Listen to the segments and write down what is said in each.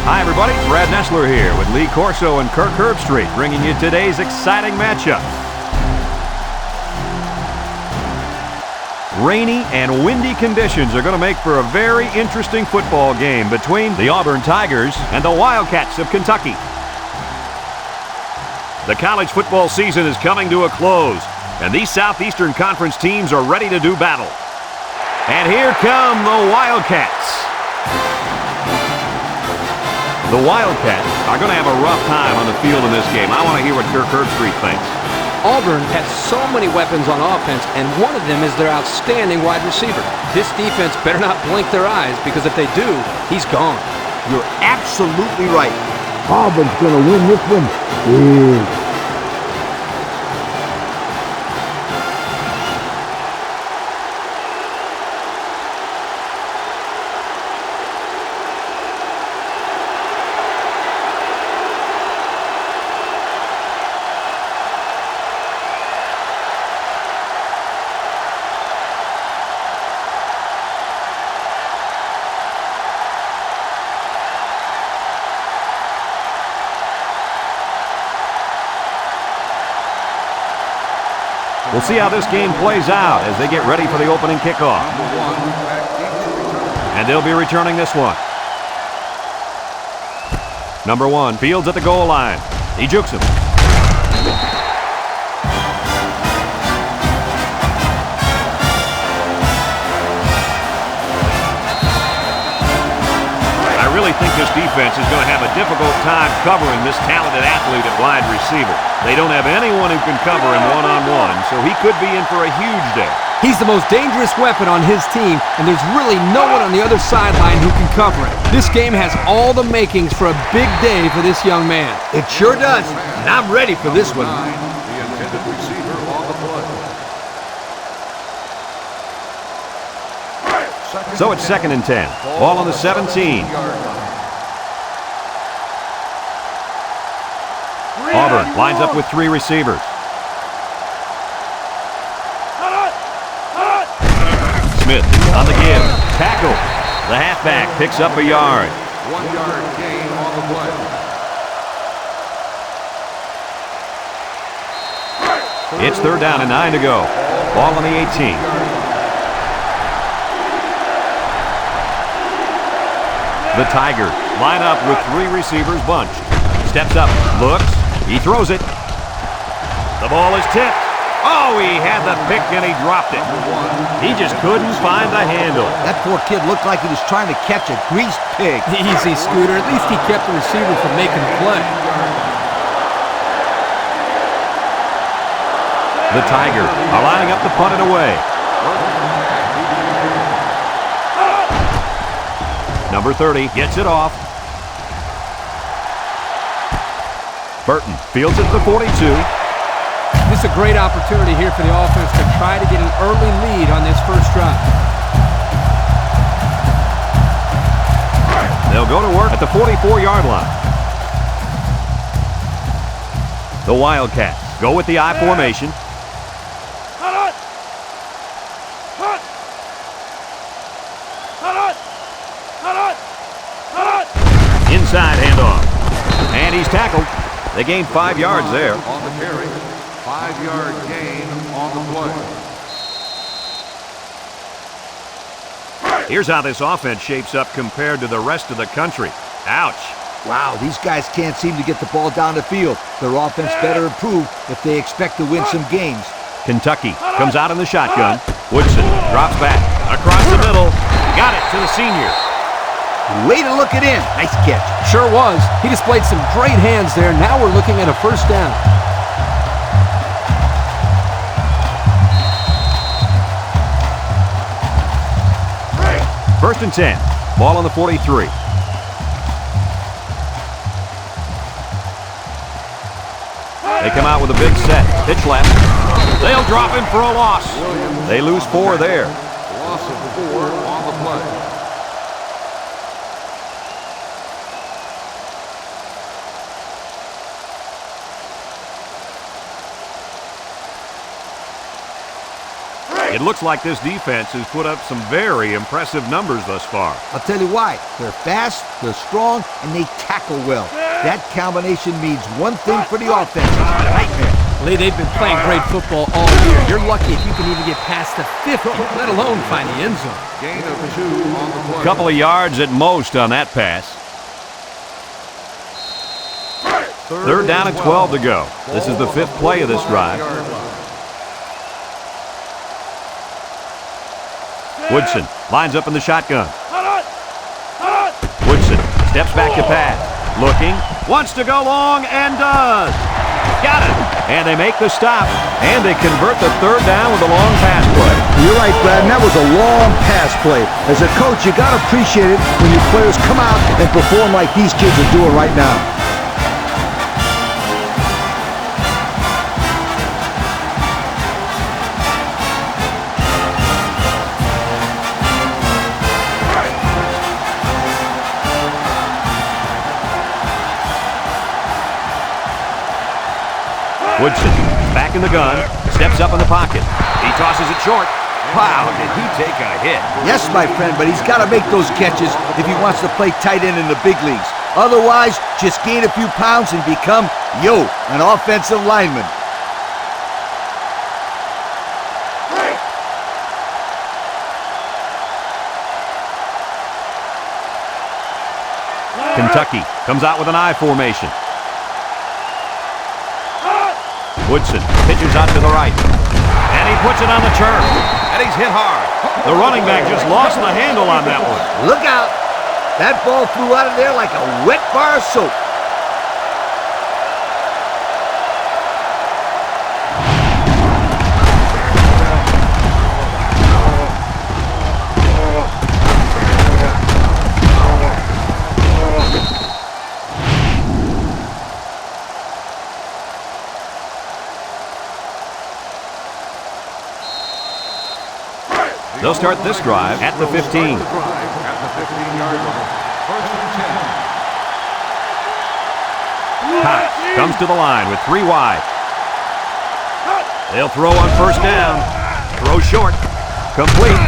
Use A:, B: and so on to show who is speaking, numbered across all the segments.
A: Hi, everybody. Brad Nessler here with Lee Corso and Kirk Herbstreit, bringing you today's exciting matchup. Rainy and windy conditions are going to make for a very interesting football game between the Auburn Tigers and the Wildcats of Kentucky. The college football season is coming to a close, and these Southeastern Conference teams are ready to do battle. And here come the Wildcats. The Wildcats are going to have a rough time on the field in this game. I want to hear what Kirk Herbstreit thinks.
B: Auburn has so many weapons on offense, and one of them is their outstanding wide receiver. This defense better not blink their eyes, because if they do, he's gone.
C: You're absolutely right. Auburn's going to win this one big.
A: We'll see how this game plays out as they get ready for the opening kickoff. And they'll be returning this one. Number 1, Fields at the goal line. He jukes him. I really think this defense is going to have a difficult time covering this talented athlete at wide receiver. They don't have anyone who can cover him one-on-one, so he could be in for a huge day.
B: He's the most dangerous weapon on his team, and there's really no one on the other sideline who can cover him. This game has all the makings for a big day for this young man.
C: It sure does, and I'm ready for this one.
D: The intended receiver on the play.
A: So it's 2nd and 10. Ball on the 17. Auburn lines up with 3 receivers. Smith on the give. Tackle. The halfback picks up a yard.
D: 1-yard gain on the play.
A: It's 3rd down and 9 to go. Ball on the 18. The Tigers line up with 3 receivers bunched. Steps up, looks, he throws it. The ball is tipped. Oh, he had the pick and he dropped it. He just couldn't find the handle.
C: That poor kid looked like he was trying to catch a greased pig.
B: Easy, Scooter. At least he kept the receiver from making the play.
A: The Tigers are lining up to punt it away. Number 30 gets it off. Burton fields it to 42.
B: This is a great opportunity here for the offense to try to get an early lead on this first drive.
A: They'll go to work at the 44-yard line. The Wildcats go with the I formation. Inside handoff. And he's tackled. They gained 5 yards there.
D: On the carry. 5-yard gain on the play.
A: Here's how this offense shapes up compared to the rest of the country. Ouch.
C: Wow, these guys can't seem to get the ball down the field. Their offense better improve if they expect to win some games.
A: Kentucky comes out in the shotgun. Woodson drops back. Across the middle. Got it to the senior.
C: Way to look it in. Nice catch.
B: Sure was. He displayed some great hands there. Now we're looking at a first down.
A: First and 10. Ball on the 43. They come out with a big set. Pitch left. They'll drop him for a loss. They lose 4 there.
D: Loss of 4 on the play.
A: It looks like this defense has put up some very impressive numbers thus far.
C: I'll tell you why. They're fast, they're strong, and they tackle well. That combination means one thing for the offense. It's a nightmare.
B: Lee, they've been playing great football all year. You're lucky if you can even get past the 50, let alone find the end zone.
D: Gain of 2 on the play.
A: Couple of yards at most on that pass. Third down and 12 to go. This is the 5th play of this drive. Woodson lines up in the shotgun. Woodson steps back to pass. Looking, wants to go long, and does. Got it. And they make the stop, and they convert the 3rd down with a long pass play.
E: You're right, Brad, and that was a long pass play. As a coach, you got to appreciate it when your players come out and perform like these kids are doing right now.
A: Woodson back in the gun, steps up in the pocket. He tosses it short. Wow, did he take a hit?
C: Yes, my friend, but he's got to make those catches if he wants to play tight end in the big leagues. Otherwise, just gain a few pounds and become, an offensive lineman.
A: Kentucky comes out with an I formation. Woodson pitches out to the right. And he puts it on the turf. And he's hit hard. The running back just lost the handle on that one.
C: Look out. That ball flew out of there like a wet bar of soap.
A: They'll start this drive at the 15.
D: At the 15-yard line. 1st and 10.
A: Cox comes to the line with 3 wide. They'll throw on 1st down. Throw short. Complete.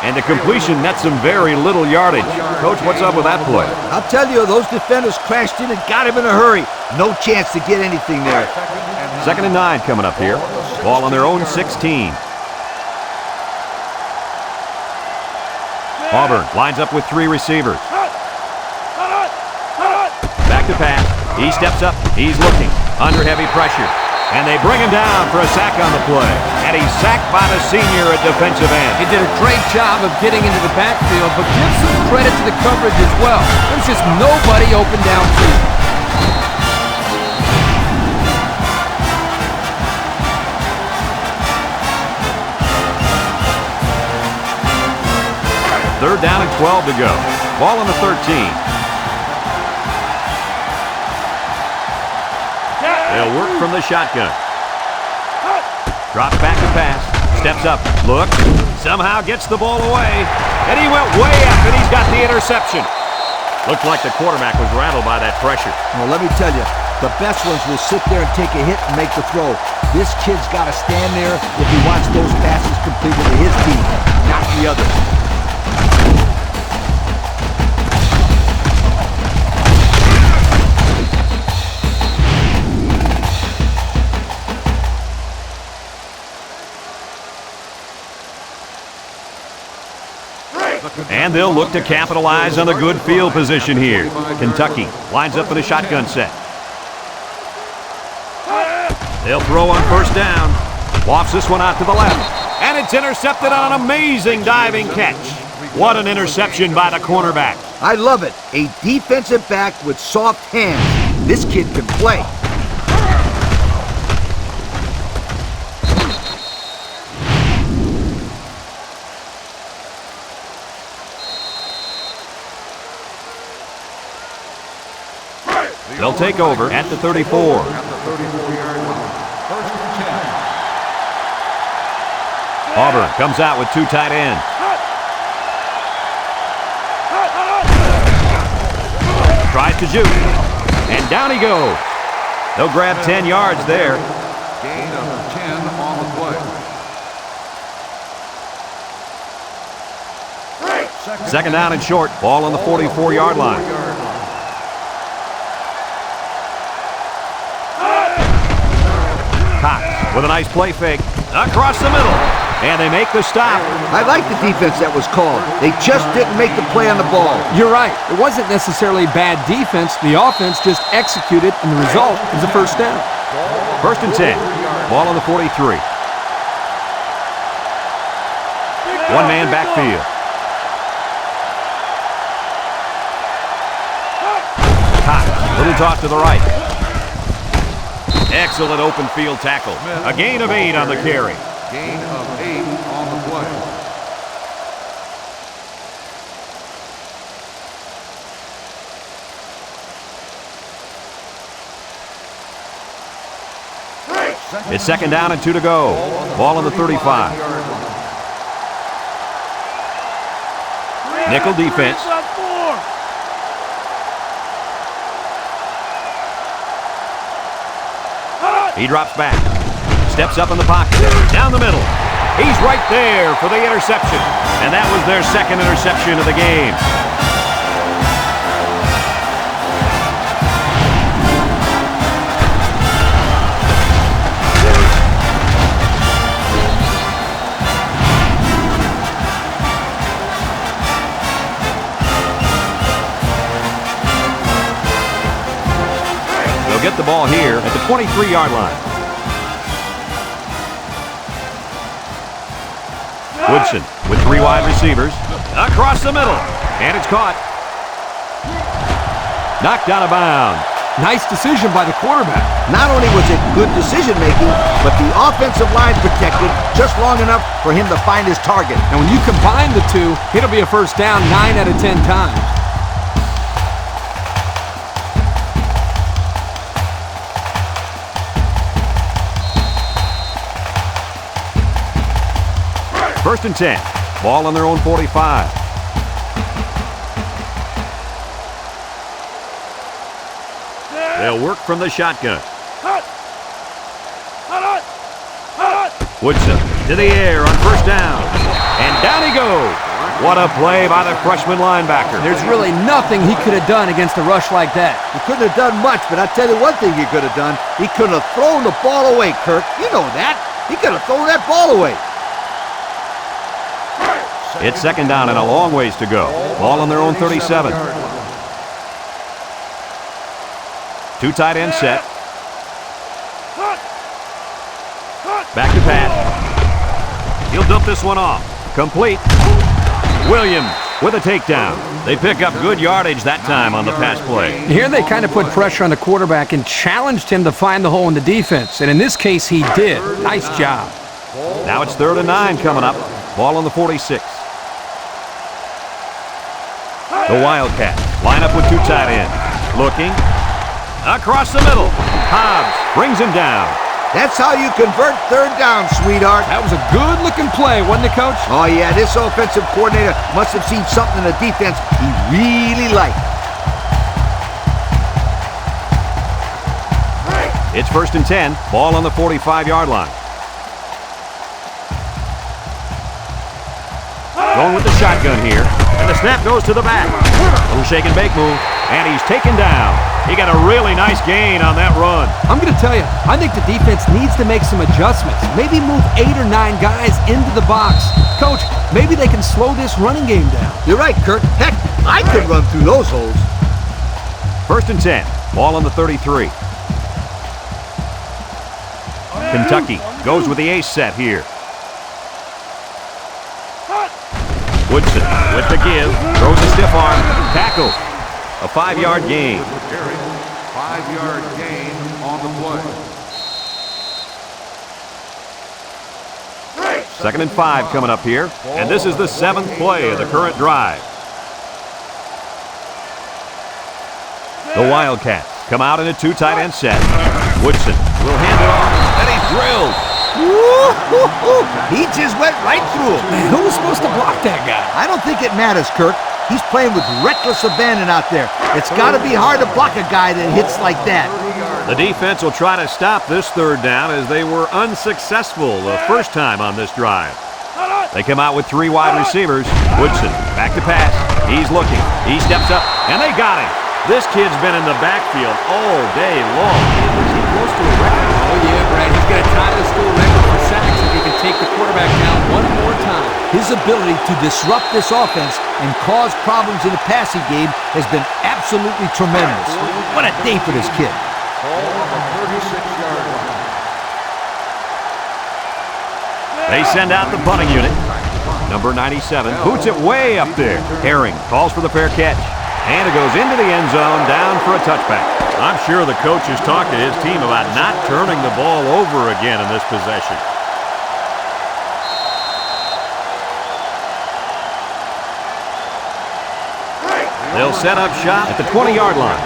A: And the completion nets some very little yardage. Coach, what's up with that play?
C: I'll tell you, those defenders crashed in and got him in a hurry. No chance to get anything there.
A: 2nd and 9 coming up here. Ball on their own 16. Auburn lines up with 3 receivers. Back to pass. He steps up. He's looking. Under heavy pressure. And they bring him down for a sack on the play. And he's sacked by the senior at defensive end.
B: He did a great job of getting into the backfield, but give some credit to the coverage as well. There's just nobody open downfield.
A: Third down and 12 to go. Ball on the 13. They'll work from the shotgun. Drops back to pass. Steps up. Looks. Somehow gets the ball away. And he went way up, and he's got the interception. Looks like the quarterback was rattled by that pressure.
C: Well, let me tell you, the best ones will sit there and take a hit and make the throw. This kid's got to stand there if he wants those passes completed to his team, not the others.
A: And they'll look to capitalize on the good field position here. Kentucky lines up for the shotgun set. They'll throw on 1st down. Lofts this one out to the left. And it's intercepted on an amazing diving catch. What an interception by the cornerback.
C: I love it. A defensive back with soft hands. This kid can play.
A: They'll take over at the 34.
D: At the 34-yard line. 1st and 10.
A: Auburn comes out with 2 tight ends. Tries to juke. And down he goes. They'll grab 10 yards there.
D: Gain of 10 on the play.
A: Second down and short. Ball on the 44-yard line. Cox with a nice play fake. Across the middle. And they make the stop.
C: I like the defense that was called. They just didn't make the play on the ball.
B: You're right. It wasn't necessarily bad defense. The offense just executed, and the result is a first down.
A: First and 10. Ball on the 43. One-man backfield. Cox, little toss to the right. Excellent open field tackle. A gain of 8 on the carry.
D: Gain of 8 on the play.
A: It's second down and 2 to go. Ball on the 35. Nickel defense. He drops back. Steps up in the pocket. Down the middle. He's right there for the interception. And that was their second interception of the game. They'll get the ball here at the 23-yard line. Woodson with 3 wide receivers. Across the middle. And it's caught. Knocked out of bounds.
B: Nice decision by the quarterback.
C: Not only was it good decision-making, but the offensive line protected just long enough for him to find his target.
B: And when you combine the two, it'll be a first down 9 out of 10 times.
A: First and 10. Ball on their own 45. They'll work from the shotgun. Woodson to the air on first down. And down he goes. What a play by the freshman linebacker.
B: There's really nothing he could have done against a rush like that.
C: He couldn't have done much, but I'll tell you one thing he could have done. He could have thrown the ball away, Kirk. You know that. He could have thrown that ball away.
A: It's second down and a long ways to go. Ball on their own 37. 2 tight end set. Back to pass. He'll dump this one off. Complete. Williams with a takedown. They pick up good yardage that time on the pass play.
B: Here they kind of put pressure on the quarterback and challenged him to find the hole in the defense. And in this case, he did. Nice job.
A: Now it's 3rd and 9 coming up. Ball on the 46. The Wildcats line up with 2 tight ends. Looking. Across the middle. Hobbs brings him down.
C: That's how you convert 3rd down, sweetheart.
B: That was a good-looking play, wasn't it, Coach?
C: Oh, yeah, this offensive coordinator must have seen something in the defense he really liked.
A: It's 1st and 10. Ball on the 45-yard line. Going with the shotgun here. And the snap goes to the back. Little shake and bake move. And he's taken down. He got a really nice gain on that run.
B: I'm going to tell you, I think the defense needs to make some adjustments. Maybe move 8 or 9 guys into the box. Coach, maybe they can slow this running game down.
C: You're right, Kirk. Heck, I could run through those holes.
A: 1st and 10. Ball on the 33. Kentucky goes with the ace set here. Woodson with the give. Throws a stiff arm. Tackle. A 5-yard gain.
D: 5-yard gain on the play.
A: 2nd and 5 coming up here. And this is the 7th play of the current drive. The Wildcats come out in a 2 tight end set. Woodson will hand it off. And he's drilled.
C: He just went right through him.
B: Man, who was supposed to block that guy?
C: I don't think it matters, Kirk. He's playing with reckless abandon out there. It's got to be hard to block a guy that hits like that.
A: The defense will try to stop this 3rd down as they were unsuccessful the first time on this drive. They come out with 3 wide receivers. Woodson back to pass. He's looking. He steps up, and they got him. This kid's been in the backfield all day long. Is he close to a record?
B: Oh, yeah, Brad. He's going to tie the school record for sacks if he can take the quarterback down one more time.
C: His ability to disrupt this offense and cause problems in the passing game has been absolutely tremendous. What a day for this kid.
D: Ball on the 36-yard line.
A: They send out the punting unit. Number 97 boots it way up there. Herring calls for the fair catch. And it goes into the end zone, down for a touchback. I'm sure the coach has talked to his team about not turning the ball over again in this possession. They'll set up shop at the 20-yard line.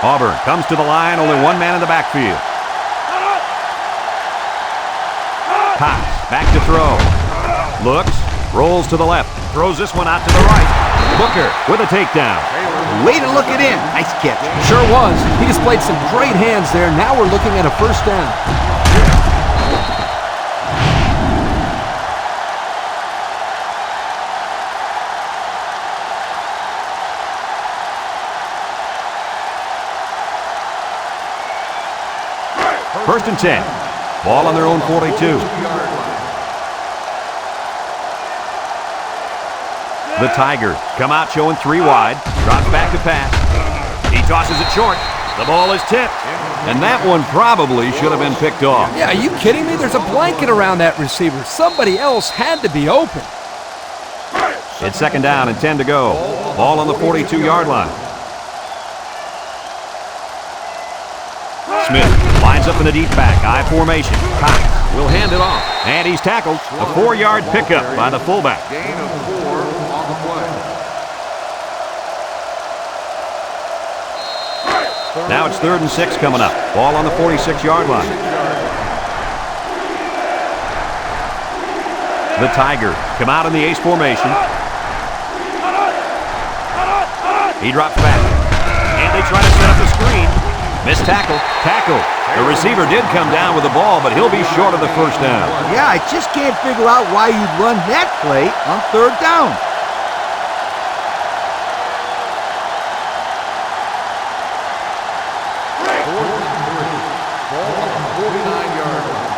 A: Auburn comes to the line, only one man in the backfield. Cox back to throw. Looks, rolls to the left, throws this one out to the right. Booker with a takedown.
C: Way to look it in. Nice catch.
B: Sure was. He displayed some great hands there. Now we're looking at a first down.
A: First and 10. Ball on their own 42. The Tigers come out showing 3 wide. Drops back to pass. He tosses it short. The ball is tipped. And that one probably should have been picked off.
B: Yeah, are you kidding me? There's a blanket around that receiver. Somebody else had to be open.
A: It's second down and 10 to go. Ball on the 42-yard line. Smith lines up in the deep back. I formation. Cox will hand it off. And he's tackled. A 4-yard pickup by the fullback.
D: Gain of 4 on the play.
A: Now it's 3rd and 6 coming up. Ball on the 46-yard line. The Tigers come out in the ace formation. He drops back. And they try to set up the screen. Missed tackle. Tackle. The receiver did come down with the ball, but he'll be short of the first down.
C: Yeah, I just can't figure out why you'd run that play on 3rd down.
D: Ball on the 49-yard line.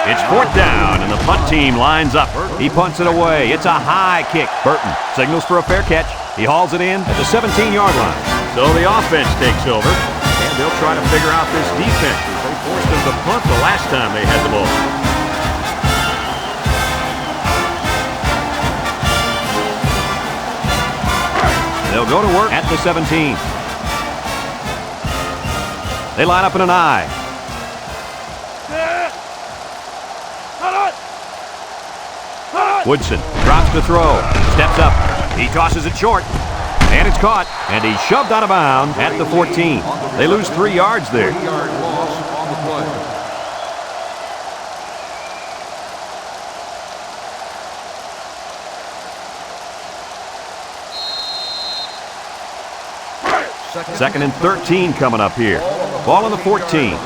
A: It's 4th down, and the punt team lines up. He punts it away. It's a high kick. Burton signals for a fair catch. He hauls it in at the 17-yard line. So the offense takes over, and they'll try to figure out this defense. They forced them to punt the last time they had the ball. They'll go to work at the 17. They line up in an I. Woodson drops to throw, steps up, he tosses it short, and it's caught, and he's shoved out of bounds at the 14. They lose 3 yards there.
D: 3-yard loss on the play.
A: Second and 13 coming up here. Ball on the 14.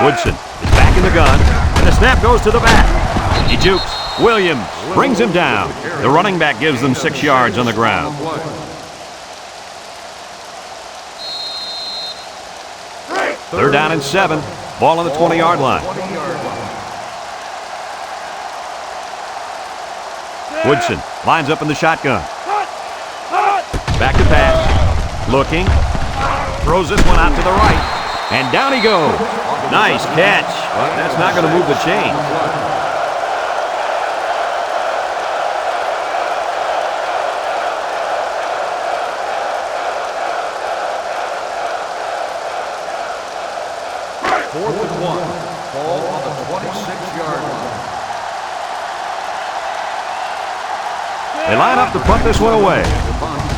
A: Woodson is back in the gun, and the snap goes to the back. He jukes. Williams brings him down. The running back gives them 6 yards on the ground. 3rd down and 7. Ball on the 20-yard line. Woodson lines up in the shotgun. Back to pass. Looking. Throws this one out to the right. And down he goes. Nice catch. But that's not going to move the chain.
D: Fourth and 1. Ball on the 26-yard line.
A: They line up to punt this one away.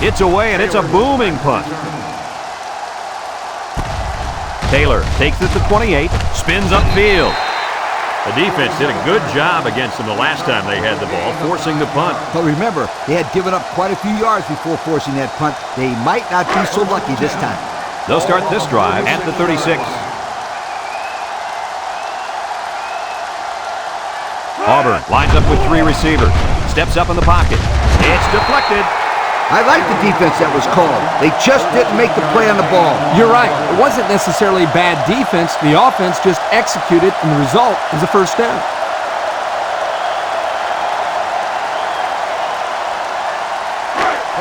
A: It's away, and it's a booming punt. Taylor takes it to 28, spins upfield. The defense did a good job against them the last time they had the ball, forcing the punt.
C: But remember, they had given up quite a few yards before forcing that punt. They might not be so lucky this time.
A: They'll start this drive at the 36. Auburn lines up with 3 receivers. Steps up in the pocket. It's deflected.
C: I like the defense that was called. They just didn't make the play on the ball.
B: You're right. It wasn't necessarily bad defense. The offense just executed, and the result is a first down.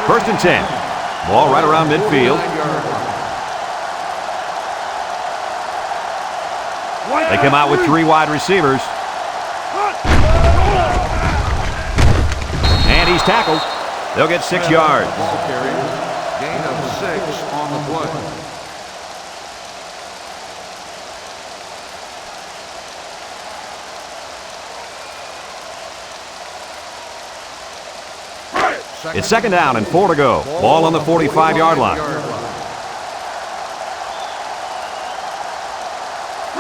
A: First and 10. Ball right around midfield. They come out with 3 wide receivers. And he's tackled. They'll get 6 yards.
D: Ball carrier, gain of 6 on the play.
A: It's second down and 4 to go. Ball on the 45-yard line.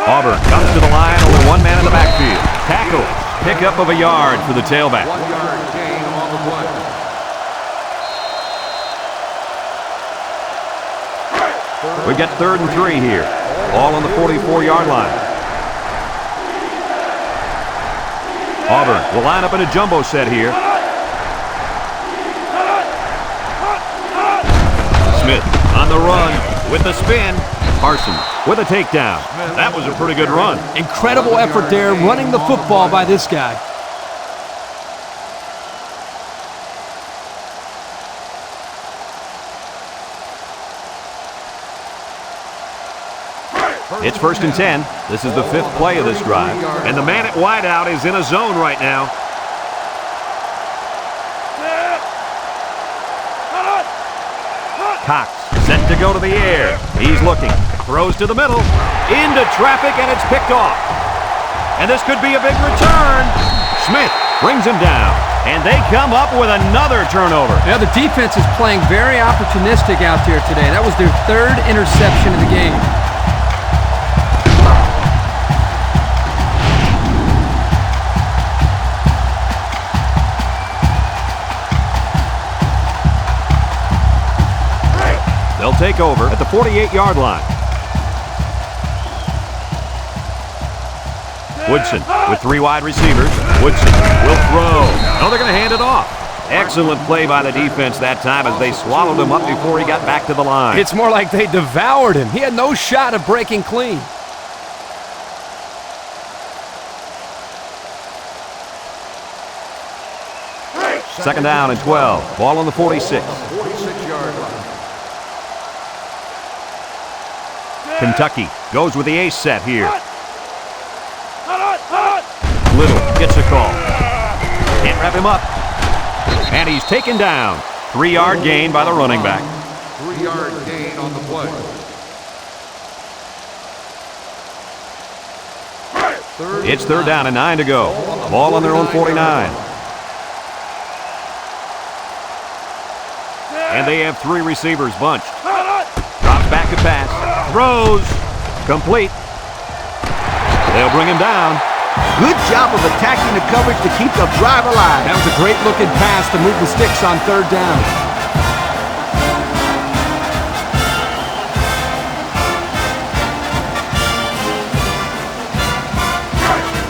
A: Auburn comes to the line, only 1 man in the backfield. Tackle. Pickup of a yard for the tailback.
D: 1 yard gain on the play.
A: We've got 3rd and 3 here. Ball on the 44-yard line. Auburn will line up in a jumbo set here. Smith on the run with the spin. Parsons with a takedown. That was a pretty good run.
B: Incredible effort there, running the football by this guy.
A: It's first and 10. This is the 5th play of this drive. And the man at wideout is in a zone right now. Cox set to go to the air. He's looking. Throws to the middle. Into traffic, and it's picked off. And this could be a big return. Smith brings him down. And they come up with another turnover.
B: Now the defense is playing very opportunistic out there today. That was their 3rd interception of the game.
A: They'll take over at the 48-yard line. Woodson with 3 wide receivers. Woodson will throw. No, they're going to hand it off. Excellent play by the defense that time as they swallowed him up before he got back to the line.
B: It's more like they devoured him. He had no shot of breaking clean.
A: Second down and 12. Ball on the 46.
D: 46-yard line.
A: Kentucky goes with the ace set here. Little gets a call. Can't wrap him up. And he's taken down. 3-yard gain by the running back.
D: 3-yard gain on the play.
A: It's 3rd down and 9 to go. Ball on their own 49. And they have 3 receivers bunched. Drops back to pass. Throws. Complete. They'll bring him down.
C: Good job of attacking the coverage to keep the drive alive.
B: That was a great looking pass to move the sticks on 3rd down.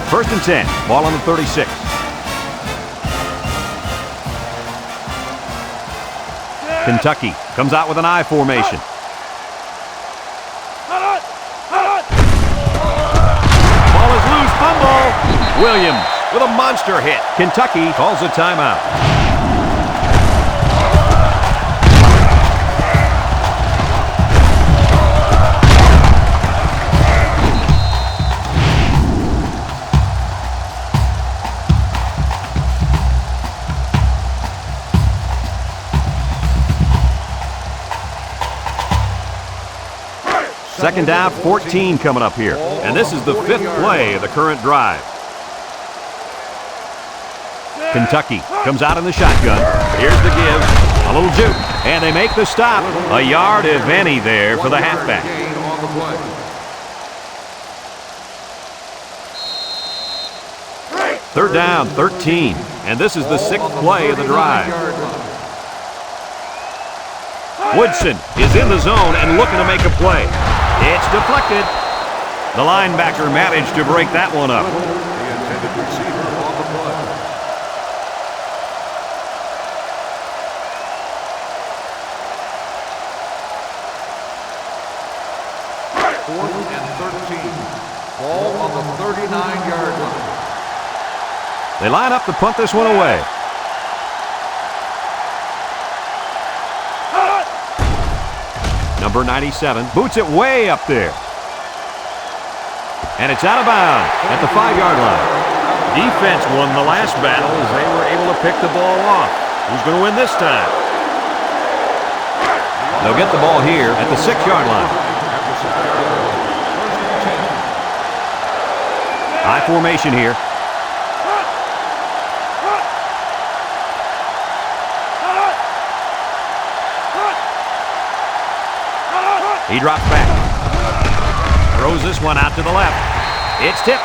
A: First and 10. Ball on the 36. Kentucky comes out with an I formation. Ball is loose. Fumble. Williams with a monster hit. Kentucky calls a timeout. Second down, 14 coming up here. And this is the 5th play of the current drive. Kentucky comes out in the shotgun. Here's the give. A little juke. And they make the stop. A yard, if any, there for the halfback.
D: Gain on the play.
A: Third down, 13. And this is the 6th play of the drive. Woodson is in the zone and looking to make a play. It's deflected. The linebacker managed to break that one up.
D: The intended receiver on the play. Fourth and 13. Ball on the 39-yard line.
A: They line up to punt this one away. Number 97 boots it way up there. And it's out of bounds at the 5-yard line. Defense won the last battle as they were able to pick the ball off. Who's going to win this time? They'll get the ball here at the 6-yard line. High formation here. He drops back. Throws this one out to the left. It's tipped.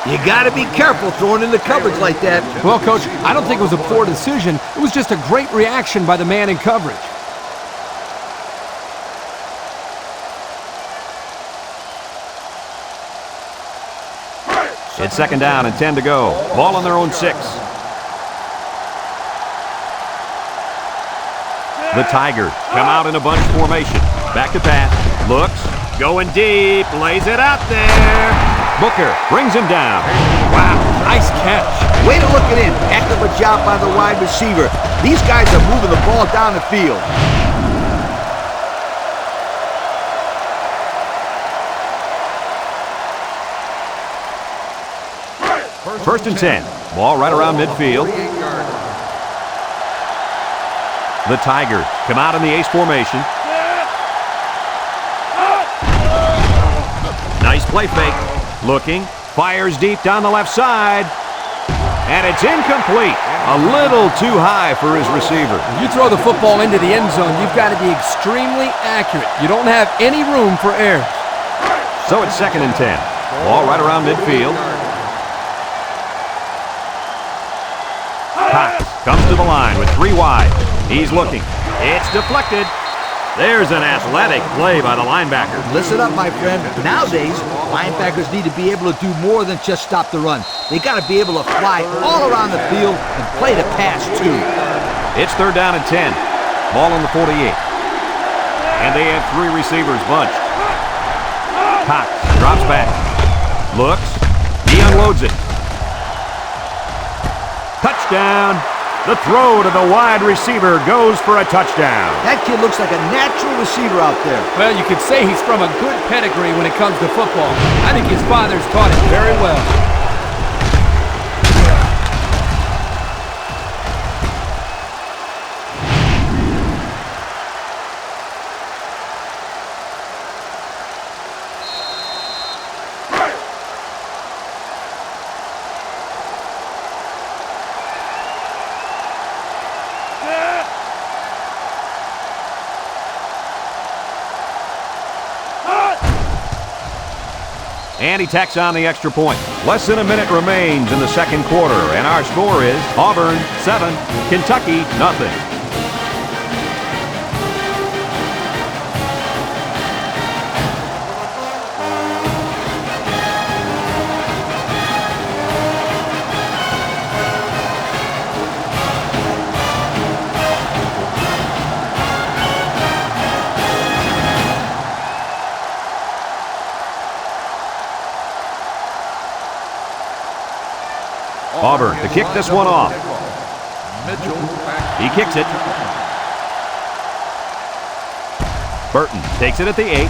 C: You got to be careful throwing in the coverage like that.
B: Well, Coach, I don't think it was a poor decision. It was just a great reaction by the man in coverage.
A: It's 2nd down and 10 to go. Ball on their own 6. The Tigers come out in a bunch formation. Back to pass. Looks. Going deep. Lays it out there. Booker brings him down.
B: Wow, nice catch.
C: Way to look it in. Heck of a job by the wide receiver. These guys are moving the ball down the field.
A: First and 10. Ball right around midfield. The Tigers come out in the ace formation. Nice play fake. Looking. Fires deep down the left side. And it's incomplete. A little too high for his receiver.
B: When you throw the football into the end zone, you've got to be extremely accurate. You don't have any room for errors.
A: So it's 2nd and 10. Ball right around midfield. Cox comes to the line with 3 wide. He's looking. It's deflected. There's an athletic play by the linebacker.
C: Listen up, my friend. Nowadays, linebackers need to be able to do more than just stop the run. They got to be able to fly all around the field and play the pass, too.
A: It's 3rd down and 10. Ball on the 48. And they have 3 receivers bunched. Cox drops back. Looks. He unloads it. Touchdown. The throw to the wide receiver goes for a touchdown.
C: That kid looks like a natural receiver out there.
B: Well, you could say he's from a good pedigree when it comes to football. I think his father's taught him very well.
A: And he tacks on the extra point. Less than a minute remains in the 2nd quarter, and our score is Auburn 7, Kentucky nothing. Auburn to kick this one off. He kicks it. Burton takes it at the 8.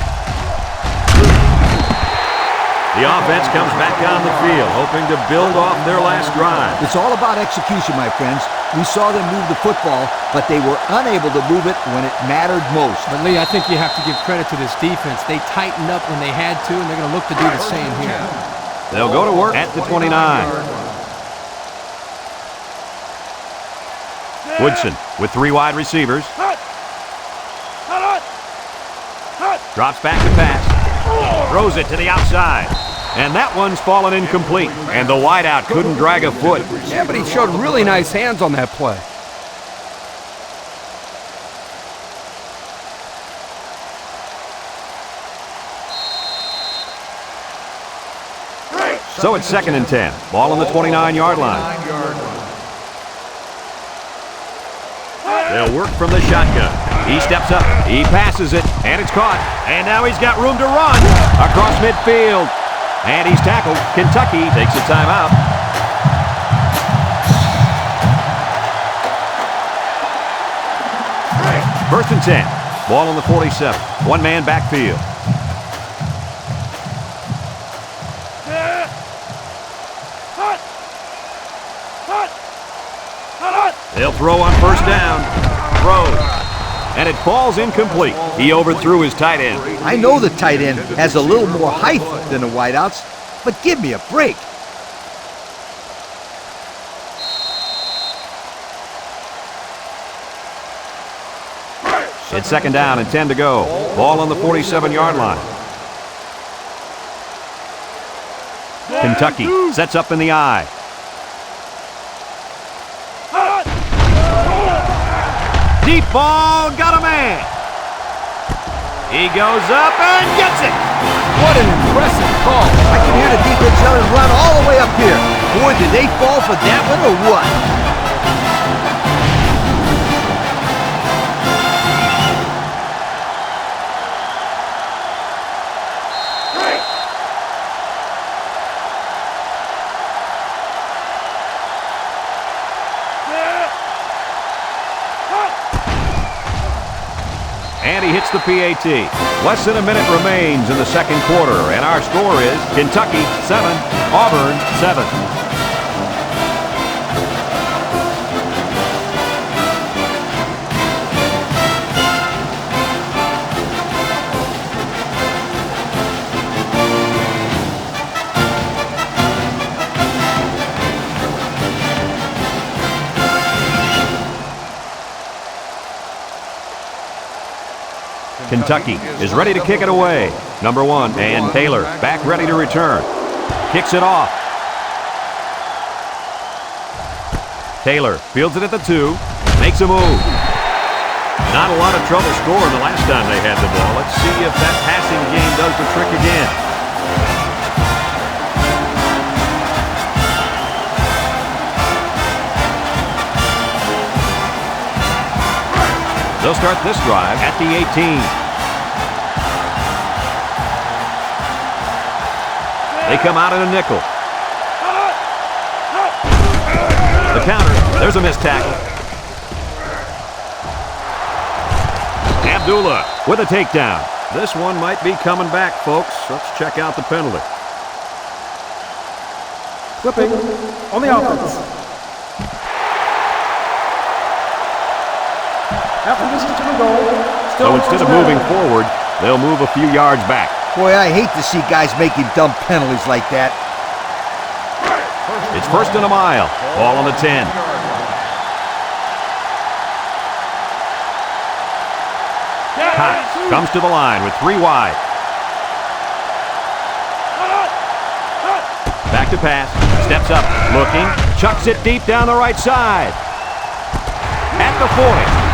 A: The offense comes back down the field, hoping to build off their last drive.
C: It's all about execution, my friends. We saw them move the football, but they were unable to move it when it mattered most.
B: But, Lee, I think you have to give credit to this defense. They tightened up when they had to, and they're going to look to do the same here.
A: They'll go to work at the 29. Woodson with 3 wide receivers. Drops back to pass. Throws it to the outside. And that one's fallen incomplete. And the wideout couldn't drag a foot.
B: Yeah, but he showed really nice hands on that play.
A: So it's 2nd and 10. Ball on the 29-yard line. They'll work from the shotgun. He steps up. He passes it. And it's caught. And now he's got room to run across midfield. And he's tackled. Kentucky takes a timeout. First and 10. Ball on the 47. One-man backfield. They'll throw on first down. Throws. And it falls incomplete. He overthrew his tight end.
C: I know the tight end has a little more height than the wideouts, but give me a break.
A: It's 2nd down and 10 to go. Ball on the 47-yard line. Kentucky sets up in the eye. Deep ball, got a man. He goes up and gets it.
B: What an impressive call.
C: I can hear the defense yelling run all the way up here. Boy, did they fall for that one or what?
A: And he hits the PAT. Less than a minute remains in the second quarter, and our score is Kentucky 7, Auburn 7. Kentucky is ready to kick it away. Number 1, and Taylor back ready to return. Kicks it off. Taylor fields it at the 2. Makes a move. Not a lot of trouble scoring the last time they had the ball. Let's see if that passing game does the trick again. They'll start this drive at the 18. They come out in a nickel. The counter. There's a missed tackle. Abdullah with a takedown. This one might be coming back, folks. Let's check out the penalty.
F: Flipping on the offense. After this is to the goal.
A: So instead of moving forward, they'll move a few yards back.
C: Boy, I hate to see guys making dumb penalties like that.
A: It's 1st and a mile. Ball on the 10. Cox comes to the line with 3 wide. Back to pass. Steps up. Looking. Chucks it deep down the right side. At the 40.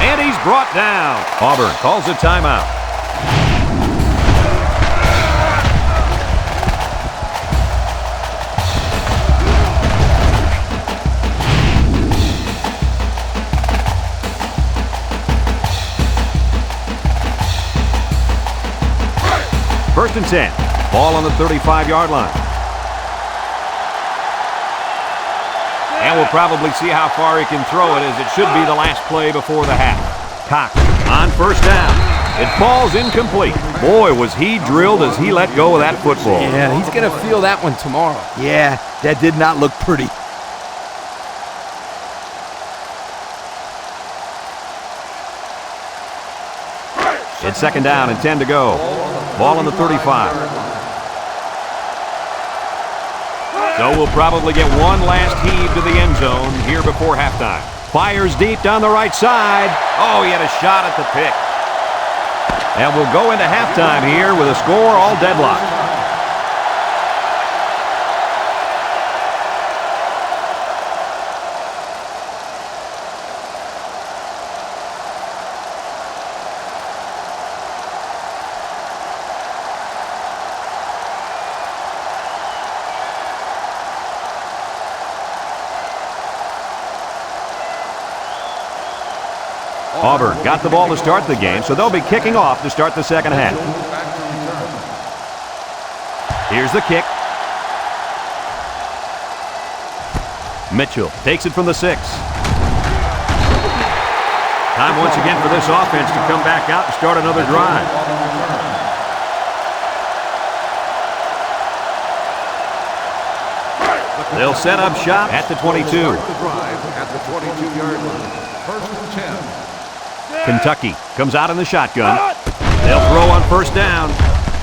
A: And he's brought down. Auburn calls a timeout. First and 10. Ball on the 35-yard line. And we'll probably see how far he can throw it, as it should be the last play before the half. Cox on first down. It falls incomplete. Boy, was he drilled as he let go of that football.
B: Yeah, he's going to feel that one tomorrow.
C: Yeah, that did not look pretty.
A: It's 2nd down and 10 to go. Ball on the 35. So we'll probably get one last heave to the end zone here before halftime. Fires deep down the right side. Oh, he had a shot at the pick. And we'll go into halftime here with a score all deadlocked. Auburn got the ball to start the game, so they'll be kicking off to start the second half. Here's the kick. Mitchell takes it from the 6. Time once again for this offense to come back out and start another drive. They'll set up shop at the 22.
D: At the 22-yard line. First and 10.
A: Kentucky comes out in the shotgun. They'll throw on first down.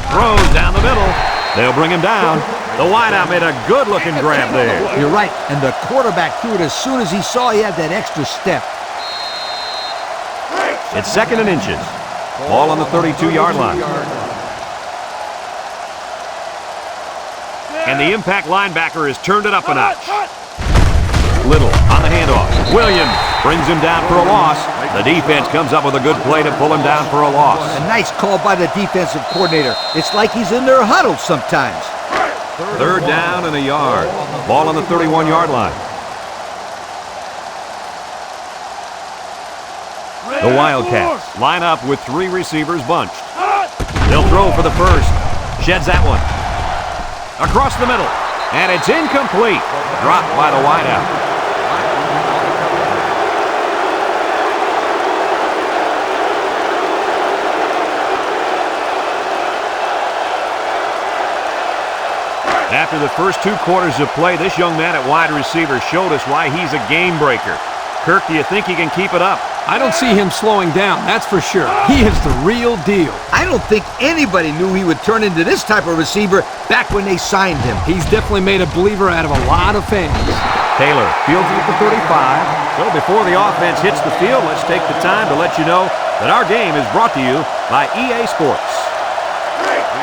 A: Throws down the middle. They'll bring him down. The wideout made a good-looking grab there.
C: You're right, and the quarterback threw it as soon as he saw he had that extra step.
A: It's 2nd and inches. Ball on the 32-yard line. And the impact linebacker has turned it up a notch. Little on the handoff. Williams brings him down for a loss. The defense comes up with a good play to pull him down for a loss.
C: A nice call by the defensive coordinator. It's like he's in their huddle sometimes.
A: 3rd down and a yard. Ball on the 31-yard line. The Wildcats line up with 3 receivers bunched. They'll throw for the first. Sheds that one. Across the middle. And it's incomplete. Dropped by the wideout. After the first 2 quarters of play, this young man at wide receiver showed us why he's a game breaker. Kirk, do you think he can keep it up?
B: I don't see him slowing down, that's for sure. He is the real deal.
C: I don't think anybody knew he would turn into this type of receiver back when they signed him.
B: He's definitely made a believer out of a lot of fans.
A: Taylor fields it at the 35. So before the offense hits the field, let's take the time to let you know that our game is brought to you by EA Sports.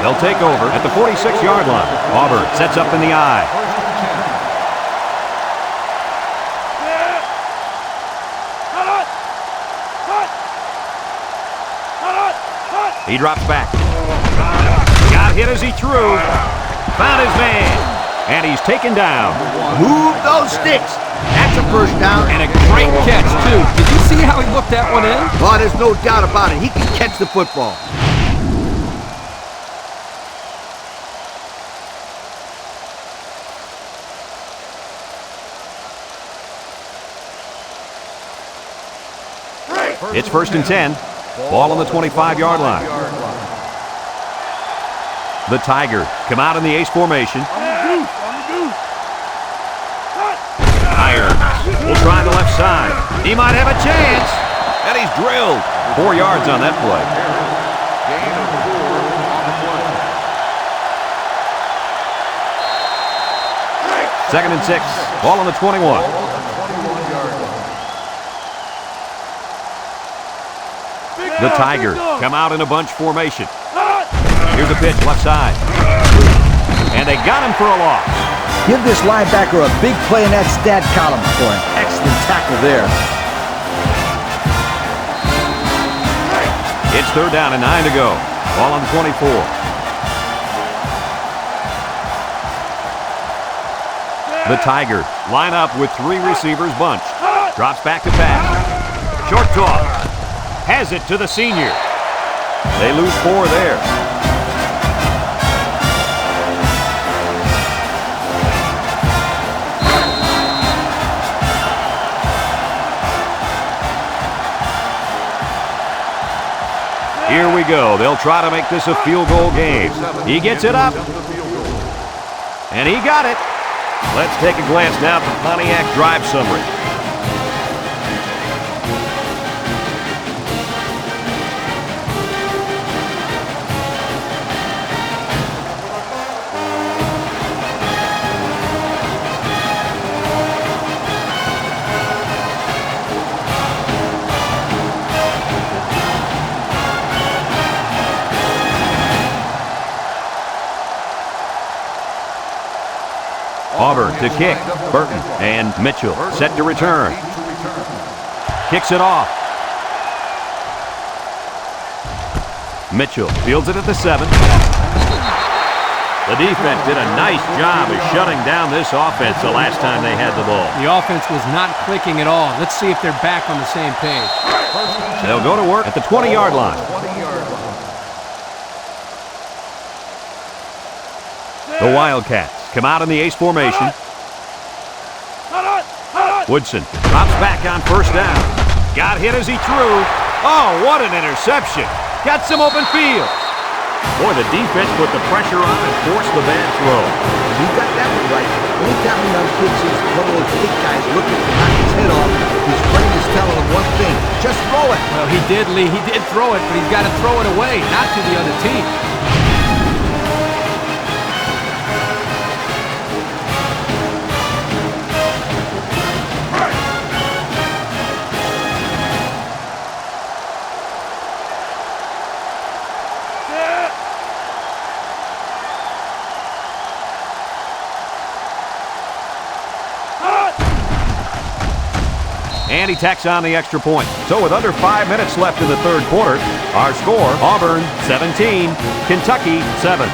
A: They'll take over at the 46-yard line. Auburn sets up in the eye. He drops back. Got hit as he threw. Found his man. And he's taken down.
C: Move those sticks. That's a first down.
B: And a great catch, too. Did you see how he looked that one in?
C: Oh, there's no doubt about it. He can catch the football.
A: It's 1st and 10. Ball on the 25-yard line. The Tigers come out in the ace formation. Irons will try the left side. He might have a chance. And he's drilled. 4 yards on that play.
D: Gain of 4 on the play.
A: 2nd and 6. Ball on the 21. The Tigers come out in a bunch formation. Here's the pitch, left side. And they got him for a loss.
E: Give this linebacker a big play in that stat column for an excellent tackle there.
A: It's 3rd down and 9 to go. Ball on the 24. The Tigers line up with 3 receivers bunched. Drops back to pass. Short toss. Has it to the senior. They lose 4 there. Here we go. They'll try to make this a field goal game. He gets it up. And he got it. Let's take a glance now at the Pontiac drive summary. Auburn to kick. Burton and Mitchell set to return. Kicks it off. Mitchell fields it at the 7. The The defense did a nice job of shutting down this offense the last time they had the ball.
B: The offense was not clicking at all. Let's see if they're back on the same page.
A: They'll go to work at the 20-yard line.
D: 20-yard line.
A: The Wildcats come out in the ace formation. Woodson drops back on first down. Got hit as he threw. Oh, what an interception. Got some open field. Boy, the defense put the pressure on and forced the bad throw.
C: He got that one right. Anytime a young kid sees one of those big guys looking to knock his head off, his brain is telling him one thing: just throw it.
B: Well, he did, Lee. He did throw it, but he's got to throw it away, not to the other team.
A: And he tacks on the extra point. So with under 5 minutes left in the third quarter, our score, Auburn 17, Kentucky 7.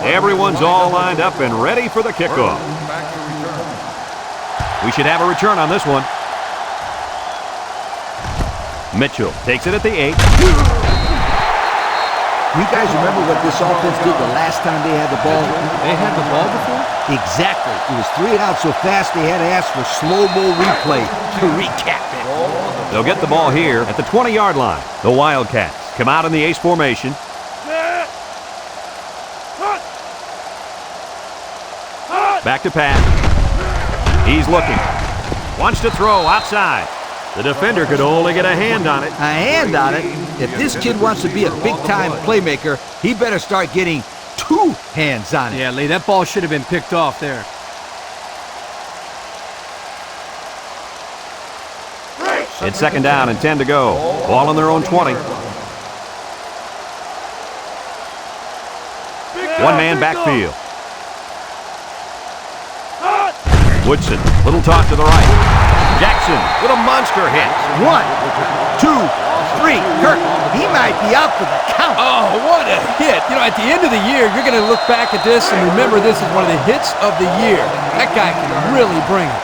A: Everyone's all lined up and ready for the kickoff.
D: Back to return.
A: We should have a return on this one. Mitchell takes it at the 8.
C: You guys remember what this offense did the last time they had the ball?
B: They had the ball before?
C: Exactly. It was 3 and out so fast they had to ask for slow-mo replay to recap it.
A: They'll get the ball here at the 20-yard line. The Wildcats come out in the ace formation. Back to pass. He's looking. Wants to throw outside. The defender could only get a hand on it.
C: A hand on it? If this kid wants to be a big-time playmaker, he better start getting 2 hands on it.
B: Yeah, Lee, that ball should have been picked off there.
A: It's second down and 10 to go. Ball on their own 20. One-man backfield. Woodson, little toss to the right. Jackson with a monster hit.
C: 1, 2, 3. Kirk, he might be out for the count.
B: Oh, what a hit. You know, at the end of the year, you're going to look back at this and remember this is one of the hits of the year. That guy can really bring it.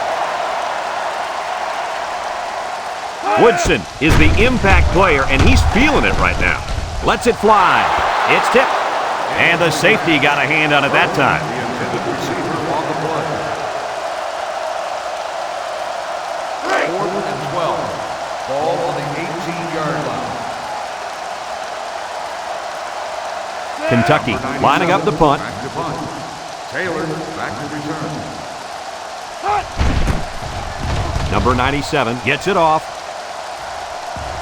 A: Woodson is the impact player, and he's feeling it right now. Lets it fly. It's tipped. And the safety got a hand on it that time.
D: The intended receiver on the play. 4th and 12. Ball on the 18-yard line.
A: Kentucky lining up the punt.
D: Back to punt. Taylor back to return.
A: Number 97 gets it off.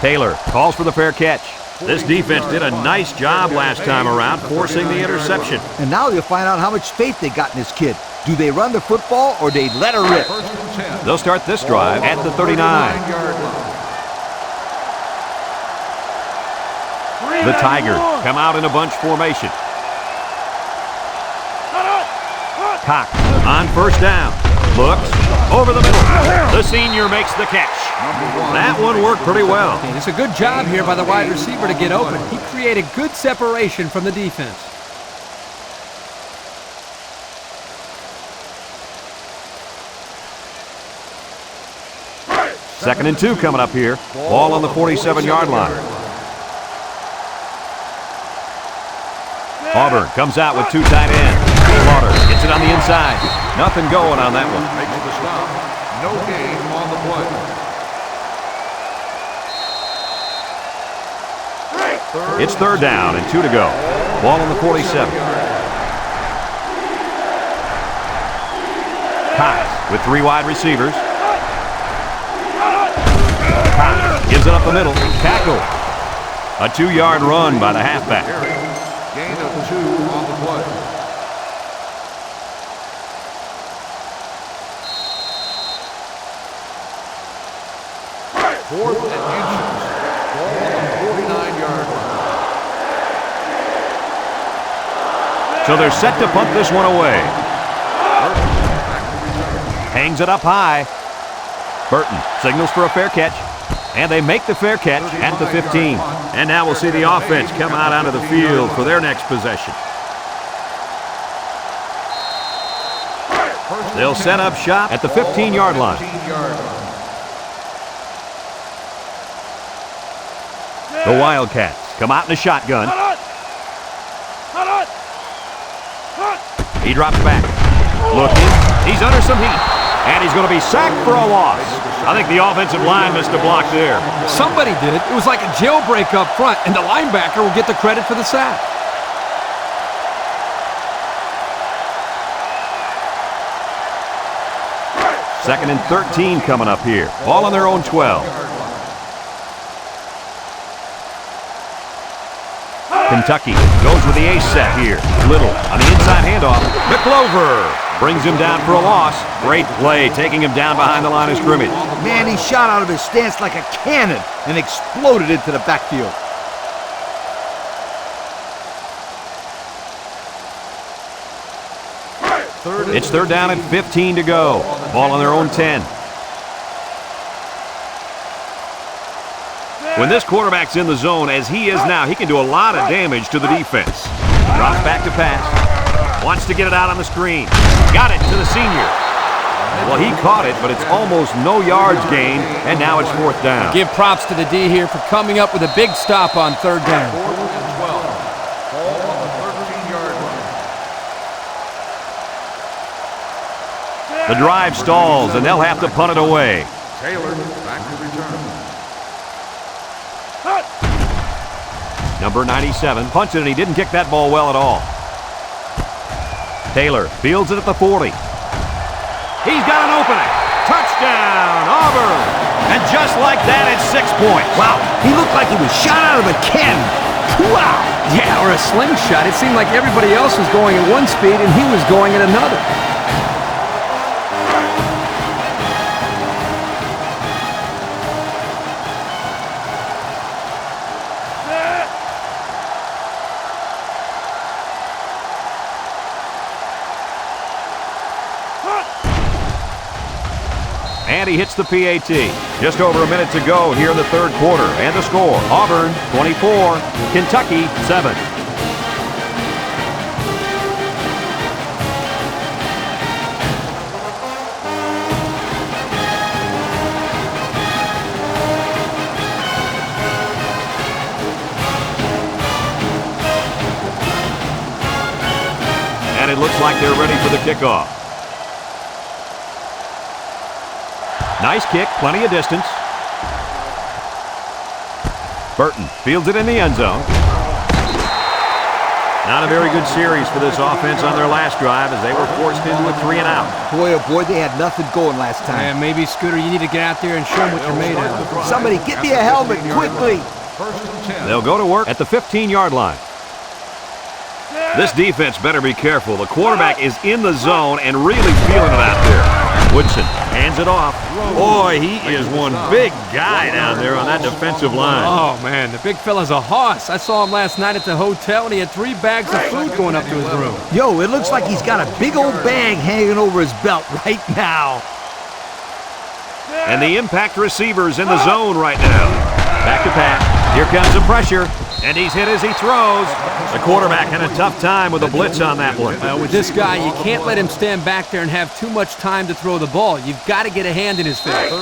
A: Taylor calls for the fair catch. This defense did a nice job last time around, forcing the interception.
C: And now you'll find out how much faith they got in this kid. Do they run the football or they let her rip?
D: 1st and 10.
A: They'll start this drive at the 39.
D: 39-yard line.
A: The Tigers come out in a bunch formation. Cox on first down. Looks over the middle. The senior makes the catch. That one worked pretty well.
B: It's a good job here by the wide receiver to get open. He created good separation from the defense.
A: Second and 2 coming up here. Ball on the 47-yard line. Auburn comes out with 2 tight ends. Slaughter gets it on the inside. Nothing going on that one.
D: Makes the stop. No gain on the play.
A: It's third down and 2 to go. Ball on the 47. Cox with 3 wide receivers. Cox gives it up the middle. Tackle. A 2-yard run by the halfback.
D: Gain of 2 on the play. 4th and inches. Ball on the 49-yard line.
A: So they're set to punt this one away. Hangs it up high. Burton signals for a fair catch. And they make the fair catch at the 15. And now we'll see the offense come out onto the field for their next possession. They'll set up shop at the 15-yard line. The Wildcats come out in a shotgun. He drops back. Looking. He's under some heat. And he's going to be sacked for a loss. I think the offensive line missed a block there.
B: Somebody did. It was like a jailbreak up front, and the linebacker will get the credit for the sack.
A: Second and 13 coming up here. Ball on their own 12. Kentucky goes with the ace set here. Little on the inside handoff. McClover brings him down for a loss. Great play, taking him down behind the line of scrimmage.
C: Man, he shot out of his stance like a cannon and exploded into the backfield.
A: It's third down and 15 to go. Ball on their own 10. When this quarterback's in the zone, as he is now, he can do a lot of damage to the defense. Drops back to pass. Wants to get it out on the screen. Got it to the senior. Well, he caught it, but it's almost no yards gained, and now it's fourth down.
B: Give props to the D here for coming up with a big stop on third down.
D: 4th and 12. Ball on the 13-yard line.
A: The drive stalls, and they'll have to punt it away.
D: Taylor back to return.
A: Number 97 punts it, and he didn't kick that ball well at all. Taylor fields it at the 40. He's got an opening. Touchdown, Auburn. And just like that, it's 6 points.
C: Wow, he looked like he was shot out of a cannon. Wow!
B: Yeah, or a slingshot. It seemed like everybody else was going at one speed, and he was going at another.
A: And he hits the PAT. Just over a minute to go here in the third quarter. And the score, Auburn 24, Kentucky 7. And it looks like they're ready for the kickoff. Nice kick, plenty of distance. Burton fields it in the end zone. Not a very good series for this offense on their last drive as they were forced into a 3-and-out.
C: Boy, oh boy, they had nothing going last time.
B: And maybe, Scooter, you need to get out there and show them what you're made of.
C: Somebody get me a helmet quickly.
D: 1st and 10.
A: They'll go to work at the 15-yard line. This defense better be careful. The quarterback is in the zone and really feeling it out there. Woodson hands it off. Boy, he is one big guy down there on that defensive line.
B: Oh, man, the big fella's a hoss. I saw him last night at the hotel, and he had 3 bags of food going up to his room.
C: Yo, it looks like he's got a big old bag hanging over his belt right now.
A: And the impact receiver's in the zone right now. Back to pass. Here comes the pressure. And he's hit as he throws. The quarterback had a tough time with a blitz on that one.
B: With this guy, you can't let him stand back there and have too much time to throw the ball. You've got to get a hand in his face.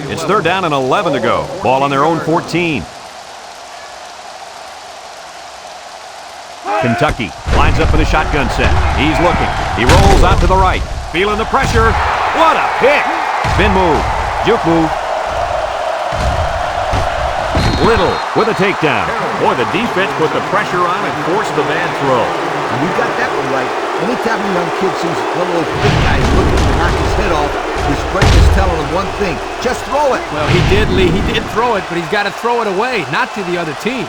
A: It's third down and 11 to go. Ball on their own 14. Kentucky lines up in a shotgun set. He's looking. He rolls out to the right. Feeling the pressure. What a pick. Spin move. Juke move. Little with a takedown. Boy, the defense put the pressure on and forced the bad throw.
C: And you got that one right. Anytime a young kid sees one of those big guys looking to knock his head off, his brain is telling him one thing: just throw it.
B: Well, he did, Lee. He did throw it, but he's got to throw it away, not to the other team.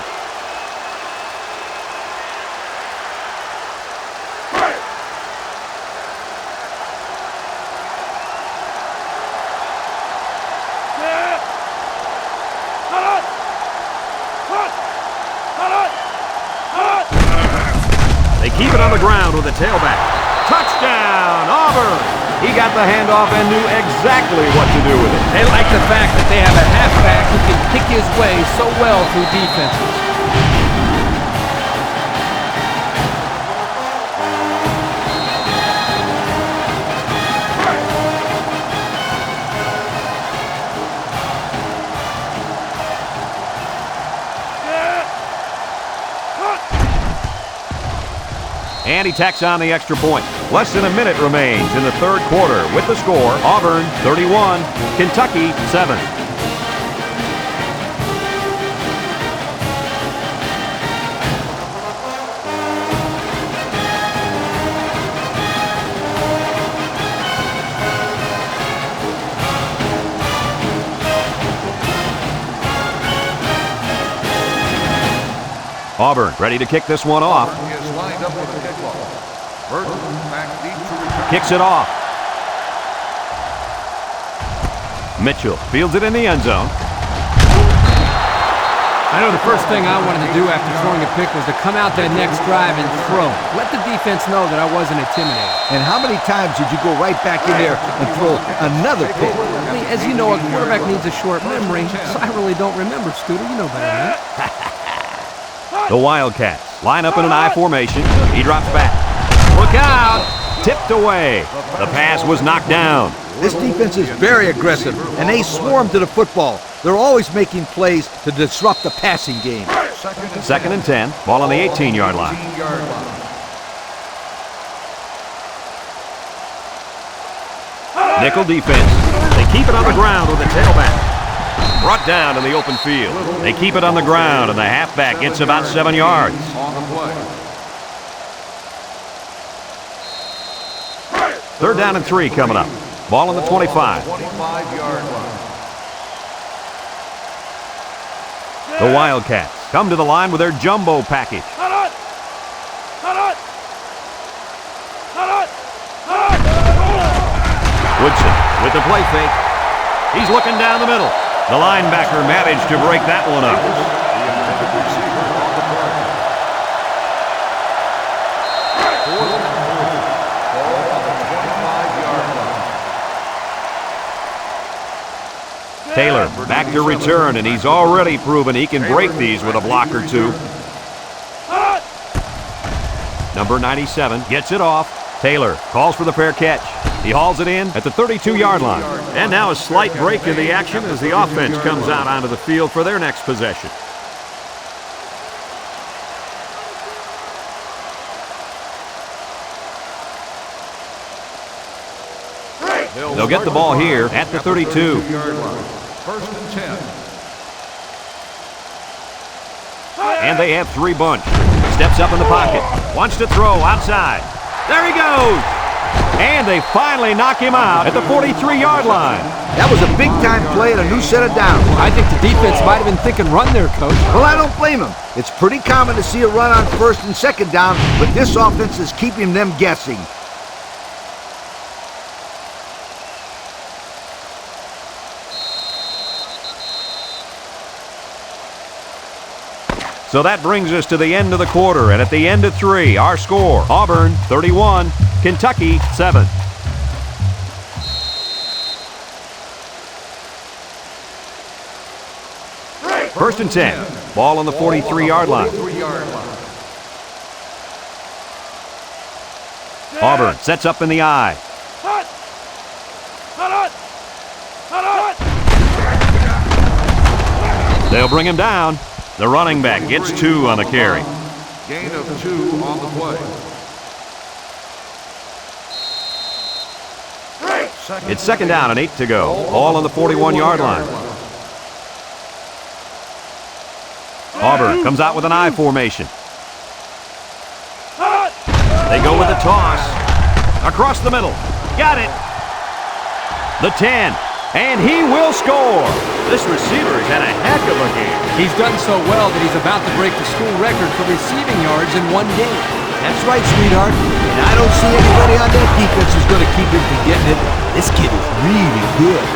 A: keep it on the ground with the tailback. Touchdown, Auburn! He got the handoff and knew exactly what to do with it.
B: They like the fact that they have a halfback who can pick his way so well through defenses.
A: And he tacks on the extra point. Less than a minute remains in the third quarter with the score, Auburn 31, Kentucky 7. Auburn ready to kick this one off.
D: Is lined up with a kickoff. Burton back deep to return.
A: Kicks it off. Mitchell fields it in the end zone.
B: I know the first thing I wanted to do after throwing a pick was to come out that next drive and throw. Let the defense know that I wasn't intimidated.
C: And how many times did you go right back in there and throw another pick?
B: I mean, as you know, a quarterback needs a short memory, so I really don't remember, Scooter. You know better than that.
A: The Wildcats line up in an I formation. He drops back. Look out! Tipped away. The pass was knocked down.
C: This defense is very aggressive, and they swarm to the football. They're always making plays to disrupt the passing game.
A: Second and 10. Ball on the 18-yard line. Nickel defense. They keep it on the ground with the tailback. Brought down in the open field. They keep it on the ground, and the halfback gets about 7 yards.
D: On the play.
A: Third down and 3 coming up. Ball on the 25.
D: 25-yard line.
A: The Wildcats come to the line with their jumbo package. Woodson with the play fake. He's looking down the middle. The linebacker managed to break that one up. Taylor back to return, and he's already proven he can break these with a block or two. Number 97 gets it off. Taylor calls for the fair catch. He hauls it in at the 32-yard line. And now a slight break in the action as the offense comes out onto the field for their next possession. They'll get the ball here at the 32.
D: First and 10.
A: And they have 3 bunch. Steps up in the pocket. Wants to throw outside. There he goes. And they finally knock him out at the 43-yard line.
C: That was a big-time play and a new set of downs.
B: I think the defense might have been thinking run there, Coach.
C: Well, I don't blame him. It's pretty common to see a run on first and second down, but this offense is keeping them guessing.
A: So that brings us to the end of the quarter, and at the end of 3, our score, Auburn 31, Kentucky 7. First and 10, ball on the 43-yard line. Auburn sets up in the I. They'll bring him down. The running back gets 2 on the carry.
D: Gain of 2 on the play.
A: It's second down and 8 to go. Ball on the 41-yard line. Auburn comes out with an I formation. They go with the toss. Across the middle. Got it. The 10. And he will score. This receiver has had a heck of a game.
B: He's done so well that he's about to break the school record for receiving yards in one game.
C: That's right, sweetheart. And I don't see anybody on that defense who's going to keep him from getting it. This kid is really good.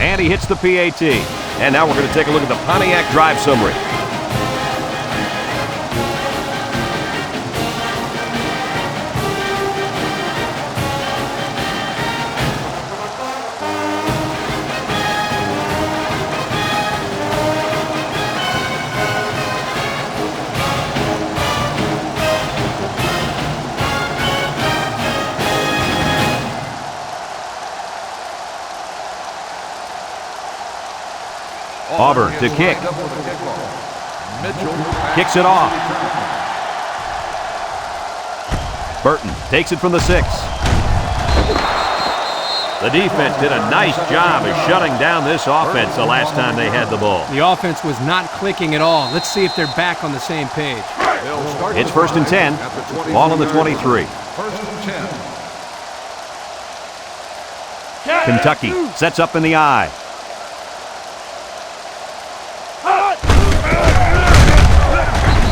A: And he hits the PAT. And now we're going to take a look at the Pontiac drive summary. Auburn to kick. Kicks it off. Burton takes it from the 6. The defense did a nice job of shutting down this offense the last time they had the ball.
B: The offense was not clicking at all. Let's see if they're back on the same page.
A: It's 1st and 10. Ball on the 23.
D: 1st and 10.
A: Kentucky sets up in the eye.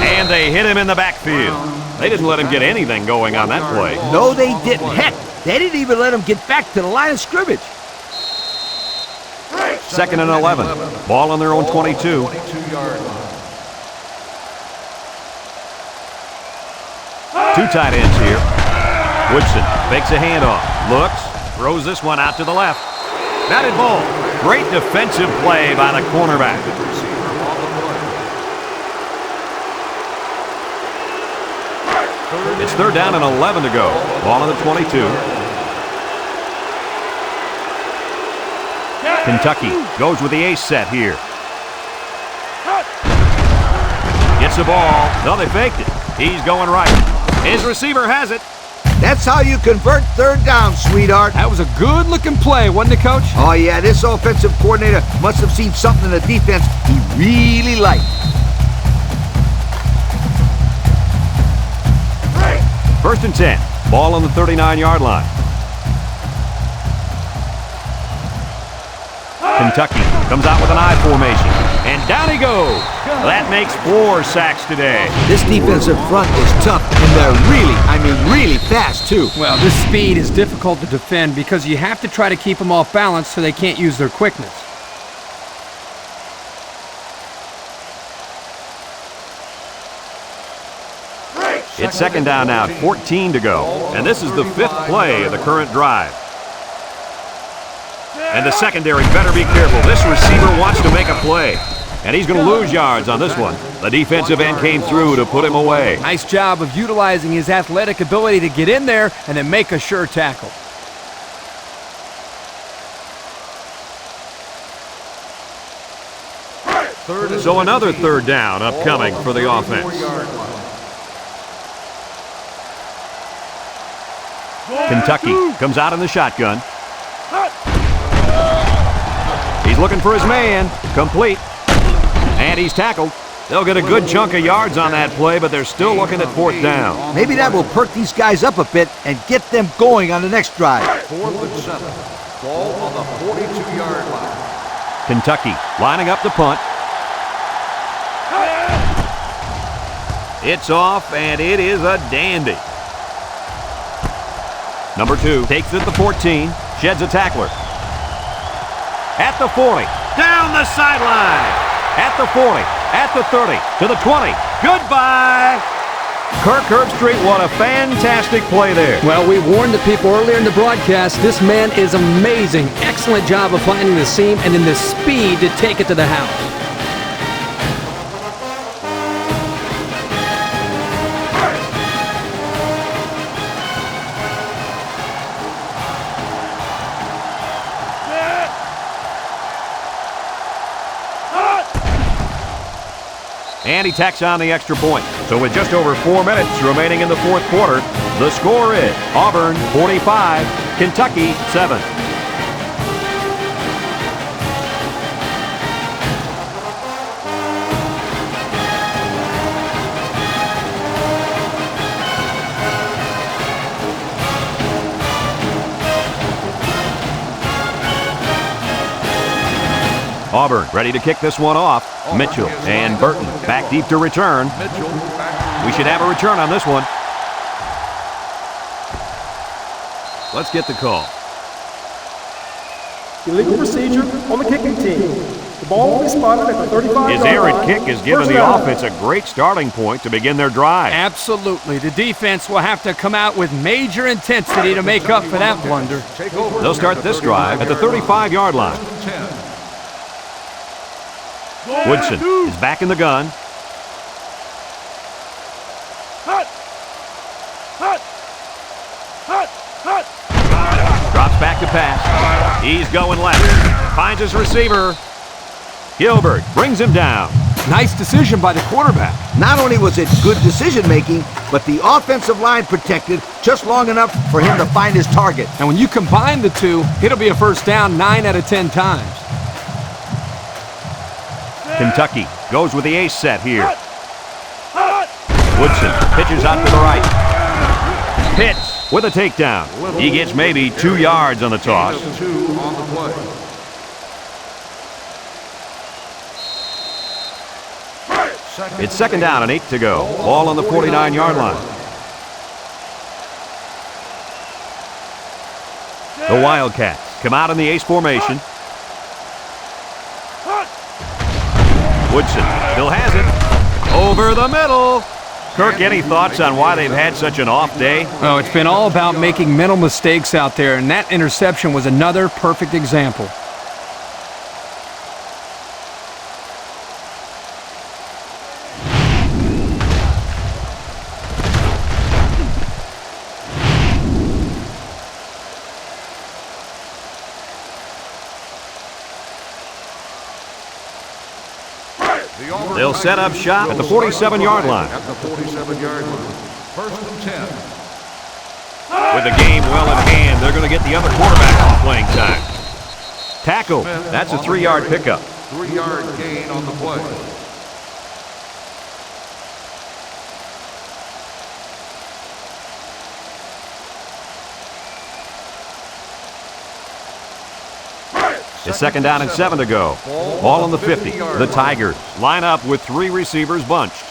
A: And they hit him in the backfield. They didn't let him get anything going on that play.
C: No, they didn't. Heck, they didn't even let him get back to the line of scrimmage.
A: 2nd and 11. Ball on their own 22.
D: 22-yard line.
A: 2 tight ends here. Woodson fakes a handoff. Looks. Throws this one out to the left. Batted ball. Great defensive play by the cornerback. It's 3rd down and 11 to go. Ball on the 22. Kentucky goes with the ace set here. Gets the ball. No, they faked it. He's going right. His receiver has it.
C: That's how you convert 3rd down, sweetheart.
B: That was a good-looking play, wasn't it, Coach?
C: Oh, yeah, this offensive coordinator must have seen something in the defense he really liked.
A: 1st and 10. Ball on the 39-yard line. Kentucky comes out with an I formation. And down he goes. That makes 4 sacks today.
C: This defensive front is tough, and they're really fast, too.
B: Well, this speed is difficult to defend because you have to try to keep them off balance so they can't use their quickness.
A: It's 2nd down now, 14 to go. And this is the 5th play of the current drive. And the secondary better be careful. This receiver wants to make a play. And he's going to lose yards on this one. The defensive end came through to put him away.
B: Nice job of utilizing his athletic ability to get in there and then make a sure tackle.
A: So another 3rd down upcoming for the offense. Kentucky comes out in the shotgun. He's looking for his man. Complete. And he's tackled. They'll get a good chunk of yards on that play, but they're still looking at 4th down.
C: Maybe that will perk these guys up a bit and get them going on the next drive.
D: 4th and 7. Ball on the 42-yard line.
A: Kentucky lining up the punt. It's off, and it is a dandy. Number 2 takes it at the 14, sheds a tackler. At the 40, down the sideline. At the 40, at the 30, to the 20. Goodbye. Kirk Herbstreit, what a fantastic play there.
B: Well, we warned the people earlier in the broadcast. This man is amazing. Excellent job of finding the seam and then the speed to take it to the house.
A: And he tacks on the extra point. So with just over 4 minutes remaining in the 4th quarter, the score is Auburn 45, Kentucky 7. Auburn ready to kick this one off. Mitchell and Burton back deep to return. We should have a return on this one. Let's get the call.
F: Illegal procedure on the kicking team. The ball will be spotted at the 35-yard
A: His
F: line.
A: errant kick has given the offense a great starting point to begin their drive.
B: Absolutely. The defense will have to come out with major intensity to make up for that blunder.
A: They'll start this drive at the 35-yard line. Woodson is back in the gun. Drops back to pass. He's going left. Finds his receiver. Gilbert brings him down.
B: Nice decision by the quarterback.
C: Not only was it good decision-making, but the offensive line protected just long enough for him to find his target.
B: And when you combine the two, it'll be a first down 9 out of 10 times.
A: Kentucky goes with the ace set here. Woodson pitches out to the right. Pitts with a takedown. He gets maybe 2 yards on the toss.
D: 2 on the play.
A: It's second down and 8 to go. Ball on the 49-yard line. The Wildcats come out in the ace formation. Woodson still has it. Over the middle. Kirk, any thoughts on why they've had such an off day?
B: Oh, it's been all about making mental mistakes out there, and that interception was another perfect example.
A: They'll set up shop at the 47-yard line.
D: At the 47-yard line. First and 10.
A: With the game well in hand, they're going to get the other quarterback on playing time. Tackle. That's a 3-yard pickup.
D: 3-yard gain on the play.
A: It's second down and 7 to go. Ball on the 50. The Tigers line up with 3 receivers bunched.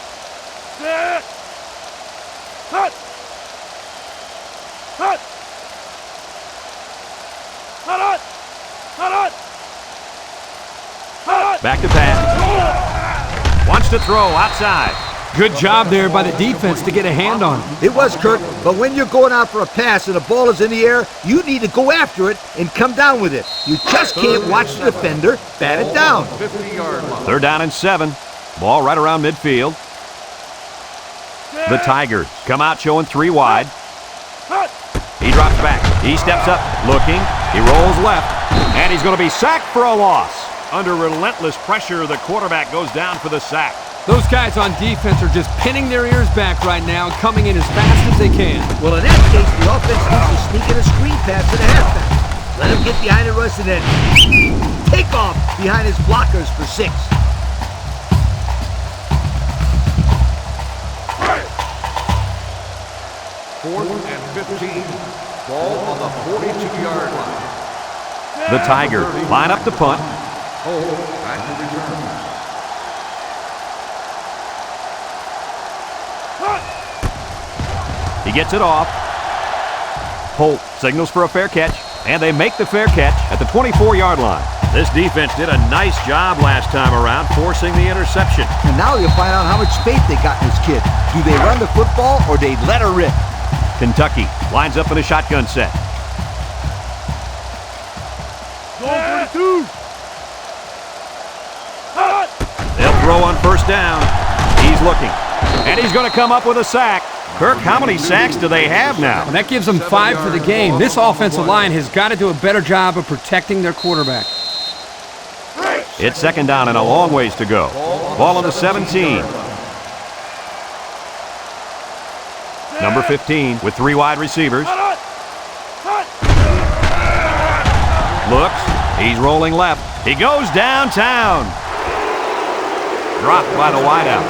A: Back to pass. Wants to throw outside.
B: Good job there by the defense to get a hand on it.
C: It was, Kirk, but when you're going out for a pass and the ball is in the air, you need to go after it and come down with it. You just can't watch the defender bat it down.
D: 50-yard line.
A: Third down and 7. Ball right around midfield. The Tigers come out showing 3 wide. He drops back. He steps up, looking. He rolls left, and he's going to be sacked for a loss. Under relentless pressure, the quarterback goes down for the sack.
B: Those guys on defense are just pinning their ears back right now and coming in as fast as they can.
C: Well, in that case, the offense needs to sneak in a screen pass to the halfback. Let him get behind the rush and then take off behind his blockers for 6.
D: Fourth and 15. Ball on the 42-yard line.
A: The Tigers line up to punt.
D: Hold back to return.
A: He gets it off. Holt signals for a fair catch, and they make the fair catch at the 24-yard line. This defense did a nice job last time around forcing the interception.
C: And now you'll find out how much faith they got in this kid. Do they run the football or they let her rip?
A: Kentucky lines up in a shotgun set. They'll throw on first down. He's looking, and he's going to come up with a sack. Kirk, how many sacks do they have now?
B: And that gives them 5 for the game. This offensive line has got to do a better job of protecting their quarterback.
A: It's second down and a long ways to go. Ball on the 17. Number 15 with 3 wide receivers. Looks. He's rolling left. He goes downtown. Dropped by the wideout.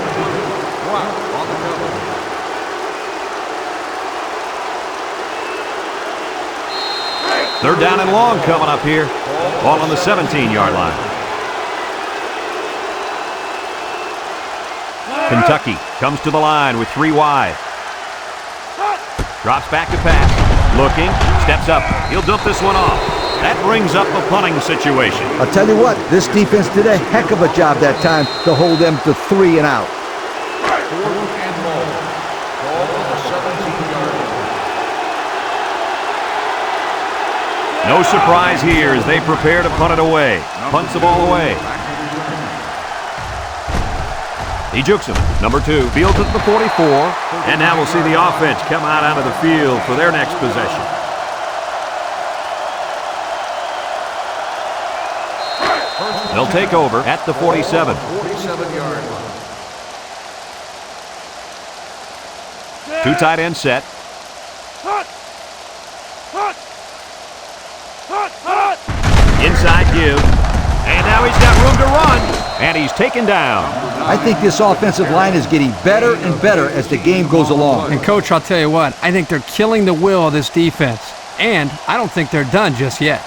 D: On the cover.
A: Third down and long coming up here. Ball on the 17-yard line. Kentucky comes to the line with 3 wide. Drops back to pass. Looking. Steps up. He'll dump this one off. That brings up the punting situation.
E: I'll tell you what, this defense did a heck of a job that time to hold them to 3 and out.
D: 4th and ball. Ball on the 17-yard line.
A: No surprise here as they prepare to punt it away. Punts the ball away. He jukes him. Number 2 fields it at the 44. And now we'll see the offense come out onto the field for their next possession. They'll take over at the 47.
D: 47-yard line.
A: 2 tight end set. Inside give. And now he's got room to run. And he's taken down.
E: I think this offensive line is getting better and better as the game goes along.
B: And, Coach, I'll tell you what, I think they're killing the will of this defense. And I don't think they're done just yet.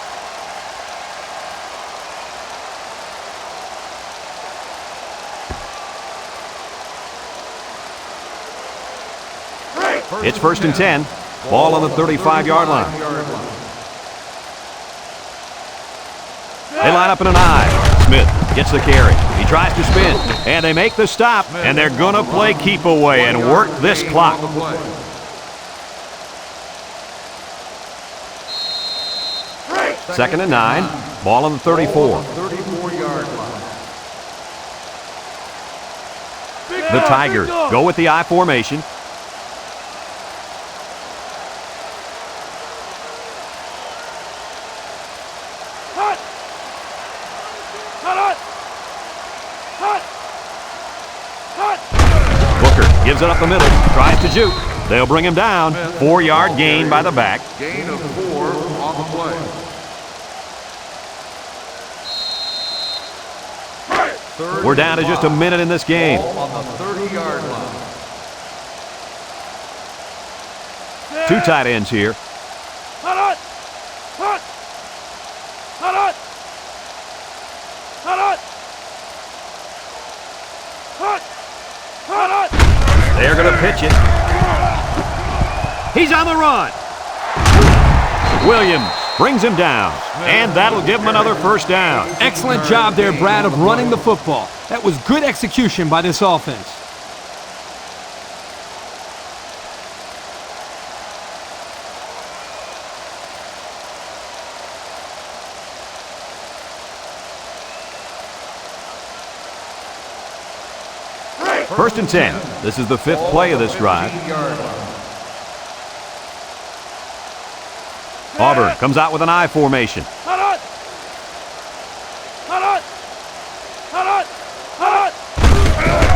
A: It's 1st and 10. Ball on the 35-yard line. They line up in an I. Smith gets the carry. He tries to spin. And they make the stop. And they're going to play keep away and work this clock. 2nd and 9. Ball on the 34.
D: 34-yard line.
A: The Tigers go with the I formation. Booker gives it up the middle, tries to juke. They'll bring him down. 4-yard gain by the back.
D: Gain of 4 on the play.
A: We're down to just a minute in this game.
D: Ball on the 30-yard line.
A: 2 tight ends here. They're going to pitch it. He's on the run. Williams brings him down, and that'll give him another first down.
B: Excellent job there, Brad, of running the football. That was good execution by this offense.
A: First and 10. This is the 5th play of this drive. Auburn comes out with an I formation.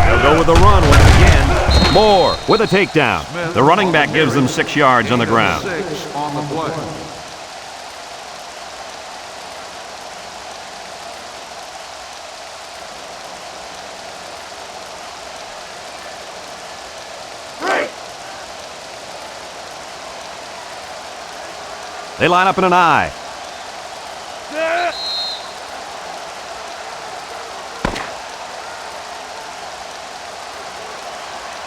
A: They'll go with the run once again. Moore with a takedown. The running back gives them 6 yards on the ground.
D: 6 on the play.
A: They line up in an I.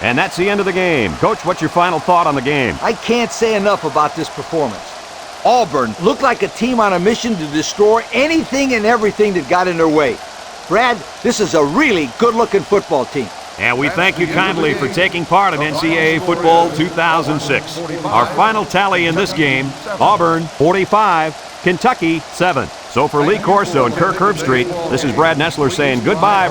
A: And that's the end of the game. Coach, what's your final thought on the game?
C: I can't say enough about this performance. Auburn looked like a team on a mission to destroy anything and everything that got in their way. Brad, this is a really good-looking football team.
A: And we thank you kindly for taking part in NCAA Football 2006. Our final tally in this game, Auburn 45, Kentucky 7. So for Lee Corso and Kirk Herbstreit, this is Brad Nessler saying goodbye.